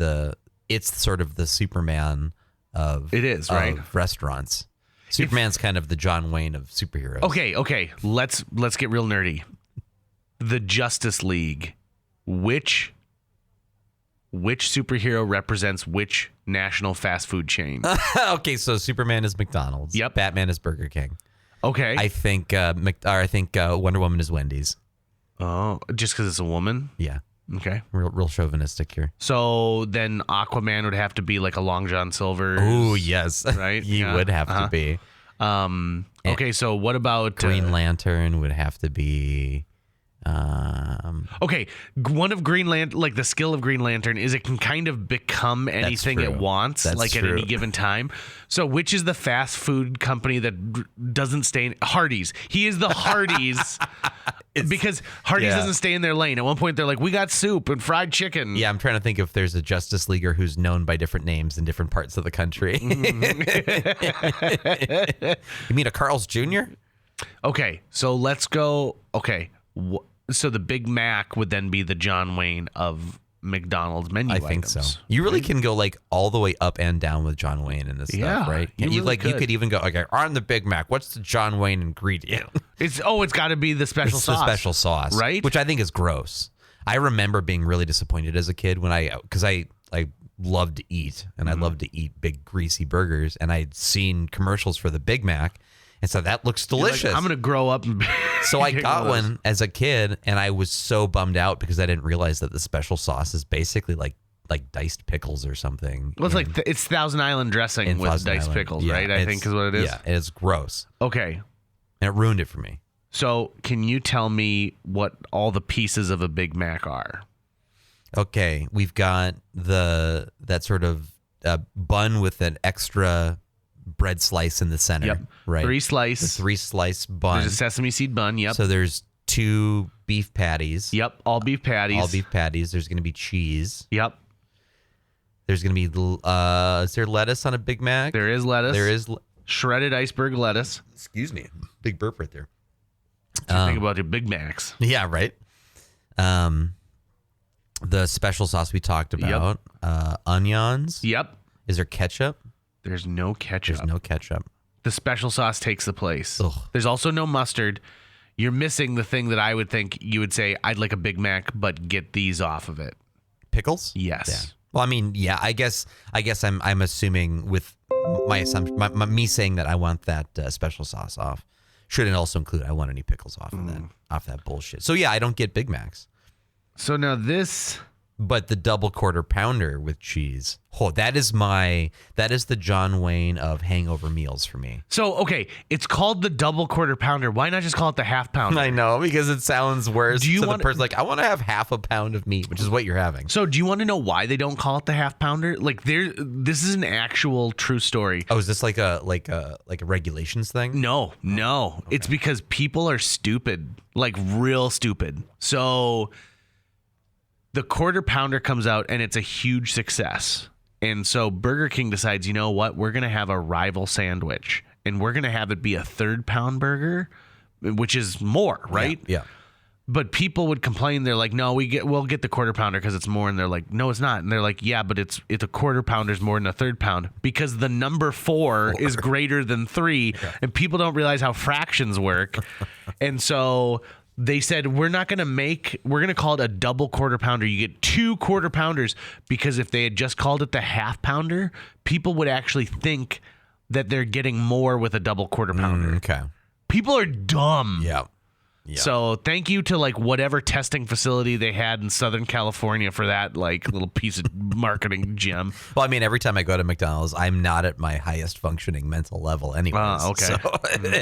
it's sort of the Superman of right? Restaurants. Superman's kind of the John Wayne of superheroes. Okay. Let's get real nerdy. The Justice League. Which superhero represents which national fast food chain? Okay, so Superman is McDonald's. Yep. Batman is Burger King. Okay. I think Wonder Woman is Wendy's. Oh, just because it's a woman? Yeah. Okay. Real chauvinistic here. So then Aquaman would have to be like a Long John Silver. Oh, yes. Right? He would have to be. Okay, so what about Green Lantern would have to be. Okay, one of Green Lantern, like the skill of Green Lantern is it can kind of become anything it wants, like at any given time. So which is the fast food company that doesn't stay in Hardee's? He is the Hardee's because Hardee's doesn't stay in their lane. At one point they're like, we got soup and fried chicken. Yeah, I'm trying to think if there's a Justice Leaguer who's known by different names in different parts of the country. You mean a Carl's Jr.? Okay, so let's go. Okay, so the Big Mac would then be the John Wayne of McDonald's menu items. I think so. You really can go like all the way up and down with John Wayne in this stuff, right? You really you could even go, okay, on the Big Mac, what's the John Wayne ingredient? It's got to be the special sauce. The special sauce, right? Which I think is gross. I remember being really disappointed as a kid because I loved to eat and I loved to eat big greasy burgers, and I'd seen commercials for the Big Mac. And so that looks delicious. Like, I'm going to grow up. So I got one as a kid, and I was so bummed out because I didn't realize that the special sauce is basically like diced pickles or something. Well, it's it's Thousand Island dressing with diced pickles, right? I think is what it is. Yeah, it's gross. Okay. And it ruined it for me. So can you tell me what all the pieces of a Big Mac are? Okay, we've got that sort of bun with an extra bread slice in the center. Yep. Right. The 3-slice bun. There's a sesame seed bun. Yep. So there's 2 beef patties. Yep. All beef patties. All beef patties. There's going to be cheese. Yep. There's going to be, is there lettuce on a Big Mac? There is lettuce. There is. Shredded iceberg lettuce. Excuse me. Big burp right there. Think about your Big Macs. Yeah, right. The special sauce we talked about. Yep. Onions. Yep. Is there ketchup? There's no ketchup. There's no ketchup. The special sauce takes the place. Ugh. There's also no mustard. You're missing the thing that I would think you would say, I'd like a Big Mac, but get these off of it. Pickles? Yes. Yeah. Well, I mean, yeah. I guess I'm assuming with my assumption, me saying that I want that special sauce off, shouldn't also include I want any pickles off of that bullshit. So yeah, I don't get Big Macs. So now this. But the double quarter pounder with cheese. Oh, that is the John Wayne of hangover meals for me. So, okay, it's called the double quarter pounder. Why not just call it the half pounder? I know, because it sounds worse. Do you to want the person like, I want to have half a pound of meat, which is what you're having. So do you want to know why they don't call it the half pounder? Like this is an actual true story. Oh, is this like a regulations thing? No. Okay. It's because people are stupid, like real stupid. So the quarter pounder comes out and it's a huge success. And so Burger King decides, you know what? We're going to have a rival sandwich and we're going to have it be a 3rd pound burger, which is more, right? Yeah. But people would complain. They're like, no, we'll get the quarter pounder because it's more. And they're like, no, it's not. And they're like, yeah, but it's a quarter pounder is more than a 3rd pound because the number 4 is greater than 3. Yeah. And people don't realize how fractions work. And so they said, we're going to call it a double quarter pounder. You get 2 quarter pounders, because if they had just called it the half pounder, people would actually think that they're getting more with a double quarter pounder. Okay. People are dumb. Yeah. Yeah. So thank you to like whatever testing facility they had in Southern California for that like little piece of marketing gem. Well, I mean, every time I go to McDonald's, I'm not at my highest functioning mental level anyways. Okay. So,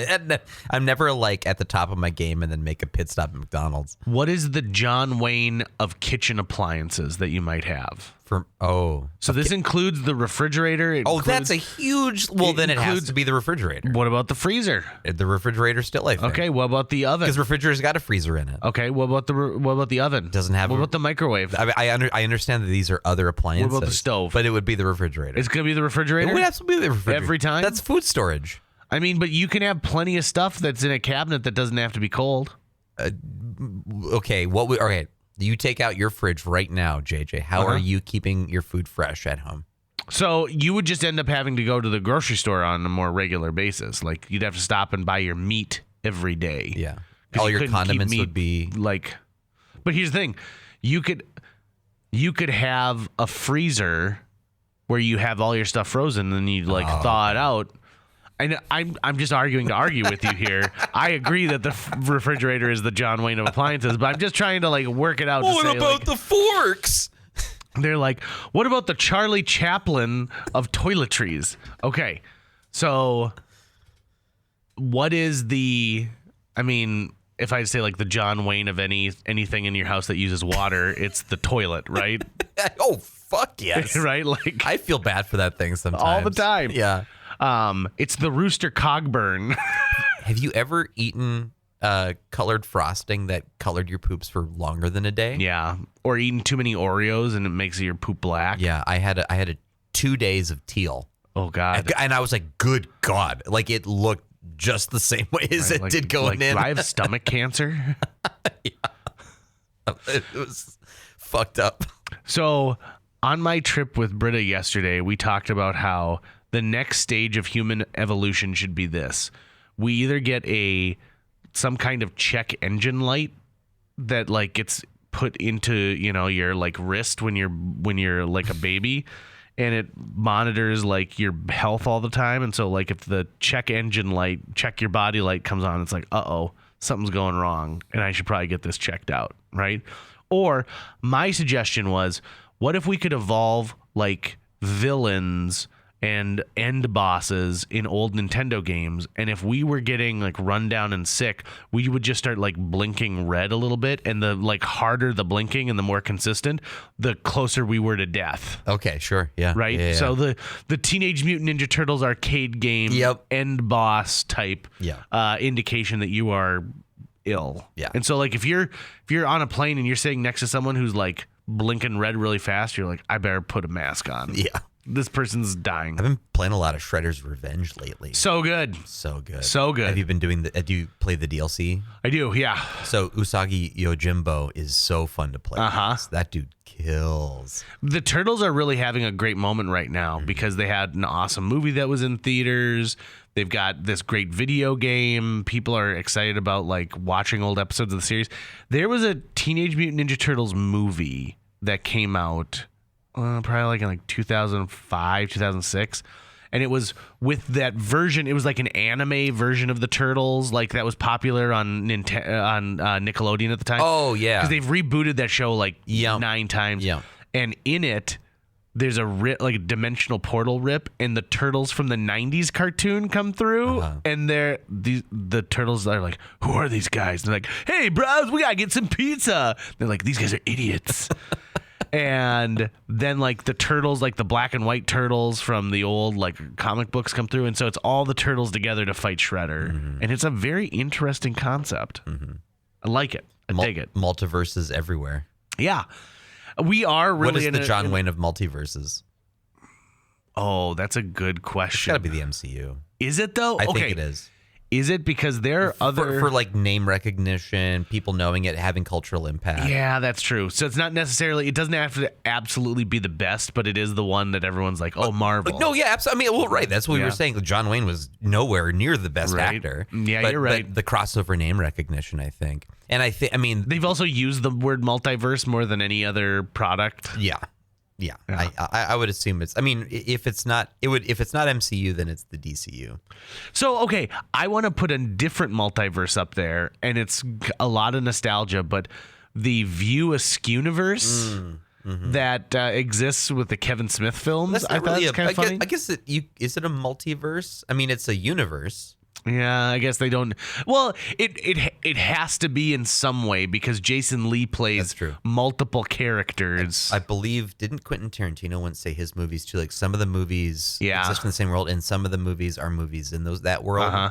and I'm never like at the top of my game and then make a pit stop at McDonald's. What is the John Wayne of kitchen appliances that you might have? So this includes the refrigerator. That's a huge. Well, then it has to be the refrigerator. What about the freezer? The refrigerator still, I think. Okay, what about the oven? Because refrigerator's got a freezer in it. Okay, what about the oven? Doesn't have. What about the microwave? I understand that these are other appliances. What about the stove? But it would be the refrigerator. It's gonna be the refrigerator. It would absolutely be the refrigerator every time. That's food storage. I mean, but you can have plenty of stuff that's in a cabinet that doesn't have to be cold. Okay. Okay. You take out your fridge right now, JJ. How are you keeping your food fresh at home? So you would just end up having to go to the grocery store on a more regular basis. Like you'd have to stop and buy your meat every day. Yeah. All your condiments would be like. But here's the thing: you could have a freezer where you have all your stuff frozen, and then you thaw it out. And I'm just arguing to argue with you here. I agree that the refrigerator is the John Wayne of appliances, but I'm just trying to like work it out. What about the forks? They're like, what about the Charlie Chaplin of toiletries? Okay, so what is the? I mean, if I say like the John Wayne of anything in your house that uses water, it's the toilet, right? Oh fuck yes, right? Like I feel bad for that thing sometimes. All the time. Yeah. It's the Rooster Cogburn. Have you ever eaten colored frosting that colored your poops for longer than a day? Yeah. Or eaten too many Oreos and it makes your poop black. Yeah. I had 2 days of teal. Oh God. And I was like, good God. Like it looked just the same way as it did going in. Do I have stomach cancer? Yeah. It was fucked up. So on my trip with Britta yesterday, we talked about how the next stage of human evolution should be this. We either get some kind of check engine light that like gets put into, your like wrist when you're like a baby, and it monitors like your health all the time. And so like if the check your body light comes on, it's like, uh-oh, something's going wrong and I should probably get this checked out, right? Or my suggestion was, what if we could evolve like villains and end bosses in old Nintendo games, and if we were getting like run down and sick, we would just start like blinking red a little bit, and the like harder the blinking and the more consistent, the closer we were to death. Okay, sure. Yeah. Right? Yeah. So the Teenage Mutant Ninja Turtles arcade game end boss type indication that you are ill. Yeah. And so like if you're on a plane and you're sitting next to someone who's like blinking red really fast, you're like, I better put a mask on. Yeah. This person's dying. I've been playing a lot of Shredder's Revenge lately. So good. So good. So good. Have you been doing do you play the DLC? I do, yeah. So Usagi Yojimbo is so fun to play. That dude kills. The Turtles are really having a great moment right now because they had an awesome movie that was in theaters. They've got this great video game. People are excited about like watching old episodes of the series. There was a Teenage Mutant Ninja Turtles movie that came out probably like in like 2005, 2006. And it was with that version. It was like an anime version of the Turtles, like that was popular on Nickelodeon at the time. Oh, yeah. Because they've rebooted that show like 9 times. Yeah. And in it, there's a like a dimensional portal rip, and the Turtles from the 90s cartoon come through, and the Turtles are like, who are these guys? And they're like, hey, bros, we gotta get some pizza. They're like, these guys are idiots. And then like the Turtles, like the black and white Turtles from the old like comic books come through, and so it's all the Turtles together to fight Shredder, and it's a very interesting concept. I like it. I dig it. Multiverses everywhere. Yeah. We are really. What is the John Wayne of multiverses? Oh, that's a good question. It's got to be the MCU. Is it though? I think it is. Is it? Because there are other for like name recognition, people knowing it, having cultural impact. Yeah, that's true. So it's not necessarily. It doesn't have to absolutely be the best, but it is the one that everyone's like, "Oh, Marvel." No, yeah, absolutely. I mean, well, right. That's what we were saying. John Wayne was nowhere near the best Right. actor. Yeah, you're right. But the crossover name recognition, I think, and I mean, They've also used the word multiverse more than any other product. yeah. I would assume it's. I mean, if it's not, if it's not MCU, then it's the DCU. So, okay, I want to put a different multiverse up there, and it's a lot of nostalgia, but the View Askew-universe that exists with the Kevin Smith films, That's I not thought really it's kind of funny. I guess is it a multiverse? I mean, it's a universe. Yeah, I guess they don't. Well, it has to be in some way because Jason Lee plays That's true. multiple characters. I believe, didn't Quentin Tarantino once say his movies too? Like some of the movies exist in the same world, and some of the movies are movies in that world.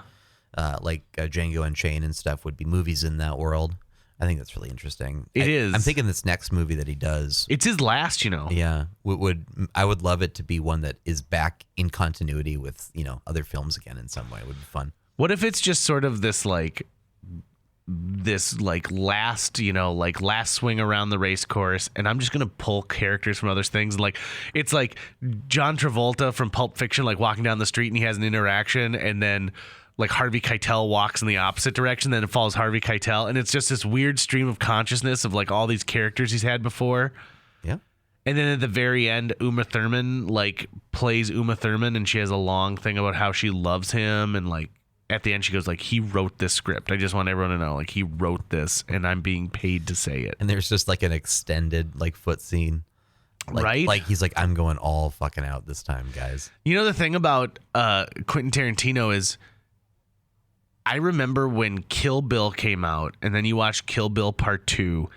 Like Django Unchained and stuff would be movies in that world. I think that's really interesting. It is. I'm thinking this next movie that he does. It's his last, Yeah, I would love it to be one that is back in continuity with other films again in some way. It would be fun. What if it's just sort of this last swing around the race course, and I'm just gonna pull characters from other things, like it's like John Travolta from Pulp Fiction, like walking down the street and he has an interaction, and then like Harvey Keitel walks in the opposite direction, then it follows Harvey Keitel, and it's just this weird stream of consciousness of like all these characters he's had before. Yeah. And then at the very end, Uma Thurman like plays Uma Thurman, and she has a long thing about how she loves him, and like at the end she goes like, he wrote this script. I just want everyone to know, like, he wrote this and I'm being paid to say it. And there's just like an extended like foot scene. Right? Like he's like, I'm going all fucking out this time, guys. You know, the thing about Quentin Tarantino is I remember when Kill Bill came out, and then you watched Kill Bill Part 2,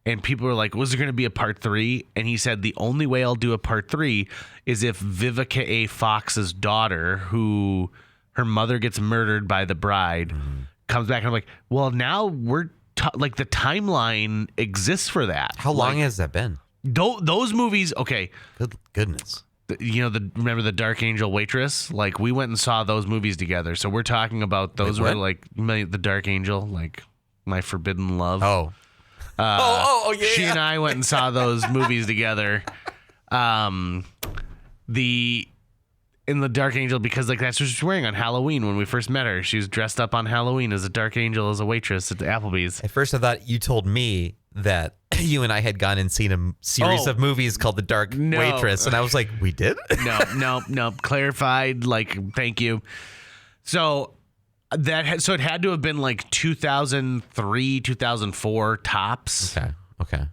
and people were like, was there going to be a Part 3? And he said, the only way I'll do a Part 3 is if Vivica A. Fox's daughter, who her mother gets murdered by the bride, comes back. And I'm like, well, now we're like the timeline exists for that. How long has that been? Those movies, okay. Good goodness. Remember the Dark Angel Waitress? Like, we went and saw those movies together. So we're talking about those were like the Dark Angel, like My Forbidden Love. Oh. Yeah. She and I went and saw those movies together. In the Dark Angel, because like that's what she was wearing on Halloween when we first met her. She was dressed up on Halloween as a Dark Angel, as a waitress at the Applebee's. At first I thought you told me that you and I had gone and seen a series of movies called The Dark Waitress, and I was like, we did? No. Clarified. Like, thank you. So it had to have been like 2003, 2004 tops. Okay.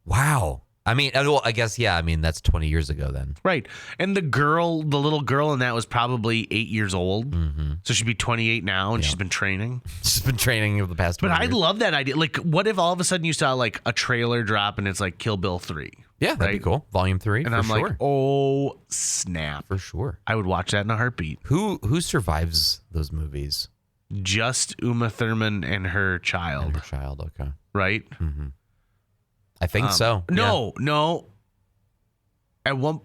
Wow. I mean, well, I guess, yeah. I mean, that's 20 years ago then. Right. And the little girl in that was probably 8 years old. Mm-hmm. So she'd be 28 now, and she's been training. She's been training over the past 20 But years. I love that idea. Like, what if all of a sudden you saw like a trailer drop and it's like Kill Bill 3? Yeah, that'd be cool. Volume 3, and for I'm sure. like, oh, snap. For sure. I would watch that in a heartbeat. Who survives those movies? Just Uma Thurman and her child. And her child, okay. Right? Mm-hmm. I think so. No. At one,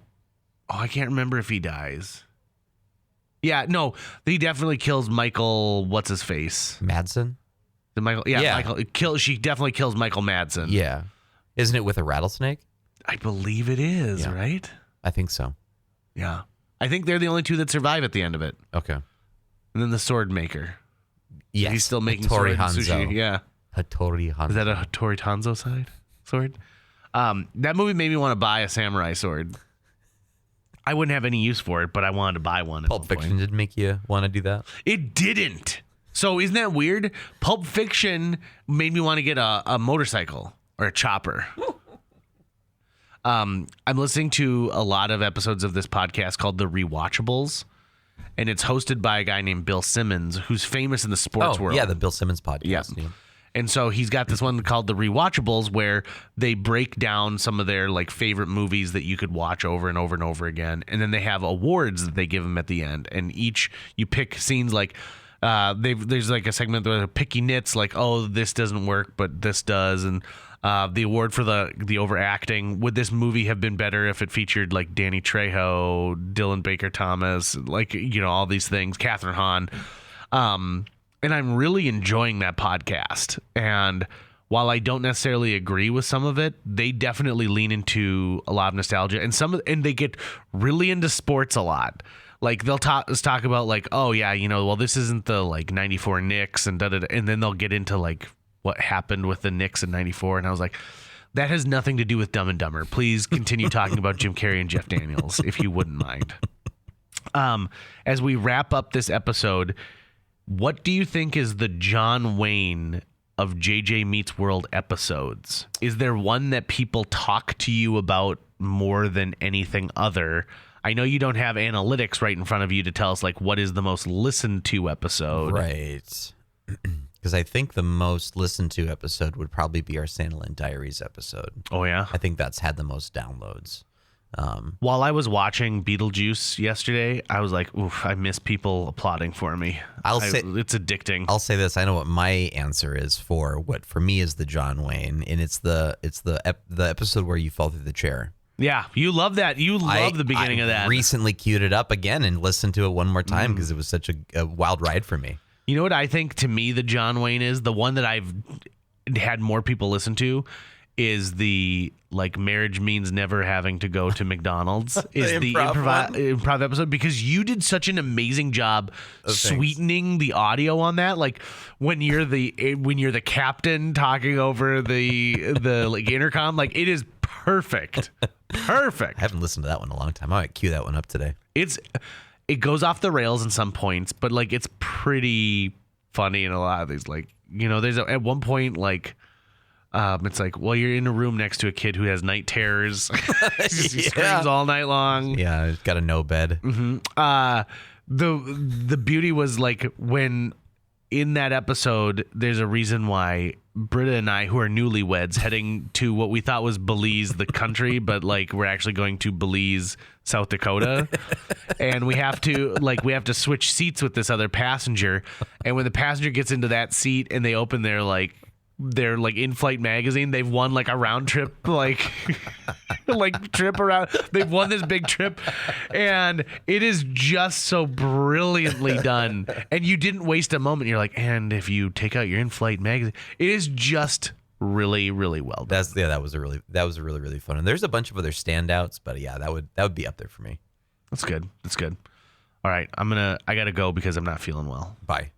I can't remember if he dies. Yeah, no, he definitely kills Michael. What's his face? Madsen? Michael. Michael. She definitely kills Michael Madsen. Yeah. Isn't it with a rattlesnake? I believe it is. Yeah. Right. I think so. Yeah, I think they're the only two that survive at the end of it. Okay. And then the sword maker. Yes. He's still making Hattori sword Hanzo. sushi. Yeah. Hattori Hanzo. Is that a Hattori Hanzo sword? That movie made me want to buy a samurai sword. I wouldn't have any use for it, but I wanted to buy one. Pulp Fiction didn't make you want to do that? It didn't. So isn't that weird? Pulp Fiction made me want to get a motorcycle or a chopper. I'm listening to a lot of episodes of this podcast called The Rewatchables, and it's hosted by a guy named Bill Simmons, who's famous in the sports world. Yeah, the Bill Simmons podcast. Yeah. And so he's got this one called The Rewatchables, where they break down some of their like favorite movies that you could watch over and over and over again. And then they have awards that they give them at the end. And you pick scenes like there's like a segment where they're picky nits, like, oh, this doesn't work, but this does. And the award for the overacting. Would this movie have been better if it featured like Danny Trejo, Dylan Baker Thomas, like, all these things, Catherine Hahn. And I'm really enjoying that podcast. And while I don't necessarily agree with some of it, they definitely lean into a lot of nostalgia, and they get really into sports a lot. Like they'll talk about like, oh yeah, well, this isn't the like 94 Knicks and da-da-da, and then they'll get into like what happened with the Knicks in 94. And I was like, that has nothing to do with Dumb and Dumber. Please continue talking about Jim Carrey and Jeff Daniels, if you wouldn't mind. As we wrap up this episode, what do you think is the John Wayne of JJ Meets World episodes? Is there one that people talk to you about more than anything other? I know you don't have analytics right in front of you to tell us like what is the most listened to episode. Right. Because I think the most listened to episode would probably be our Sandalin Diaries episode. Oh, yeah? I think that's had the most downloads. While I was watching Beetlejuice yesterday, I was like, oof, I miss people applauding for me. It's addicting. I'll say this. I know what my answer is for what for me is the John Wayne, and it's the episode where you fall through the chair. Yeah, you love that. You love the beginning of that. I recently queued it up again and listened to it one more time because it was such a wild ride for me. You know what I think to me the John Wayne is? The one that I've had more people listen to is the like marriage means never having to go to McDonald's is the improv episode, because you did such an amazing job sweetening the audio on that. Like when you're the captain talking over the like intercom, like it is perfect. Perfect. I haven't listened to that one in a long time. I might cue that one up today. It goes off the rails in some points, but like it's pretty funny in a lot of these. Like, there's at one point like it's like, well, you're in a room next to a kid who has night terrors. He screams all night long. Yeah, he's got a no bed. Mm-hmm. The beauty was like when in that episode, there's a reason why Britta and I, who are newlyweds, heading to what we thought was Belize, the country, but like we're actually going to Belize, South Dakota, and we have to switch seats with this other passenger. And when the passenger gets into that seat and they open their in-flight magazine, they've won like a round trip trip around. They've won this big trip, and it is just so brilliantly done. And you didn't waste a moment. You're like, and if you take out your in-flight magazine, it is just really, really well done. That was a really fun. And there's a bunch of other standouts, but yeah, that would be up there for me. That's good. All right, I gotta go because I'm not feeling well. Bye.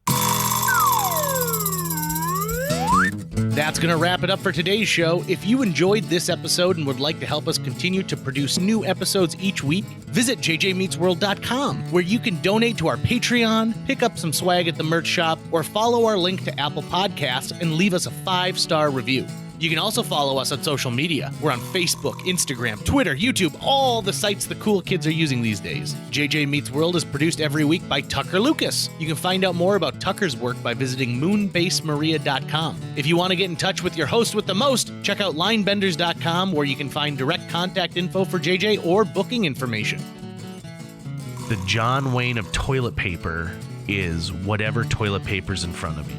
That's going to wrap it up for today's show. If you enjoyed this episode and would like to help us continue to produce new episodes each week, visit jjmeetsworld.com, where you can donate to our Patreon, pick up some swag at the merch shop, or follow our link to Apple Podcasts and leave us a 5-star review. You can also follow us on social media. We're on Facebook, Instagram, Twitter, YouTube, all the sites the cool kids are using these days. JJ Meets World is produced every week by Tucker Lucas. You can find out more about Tucker's work by visiting moonbasemaria.com. If you want to get in touch with your host with the most, check out linebenders.com, where you can find direct contact info for JJ or booking information. The John Wayne of toilet paper is whatever toilet paper's in front of you.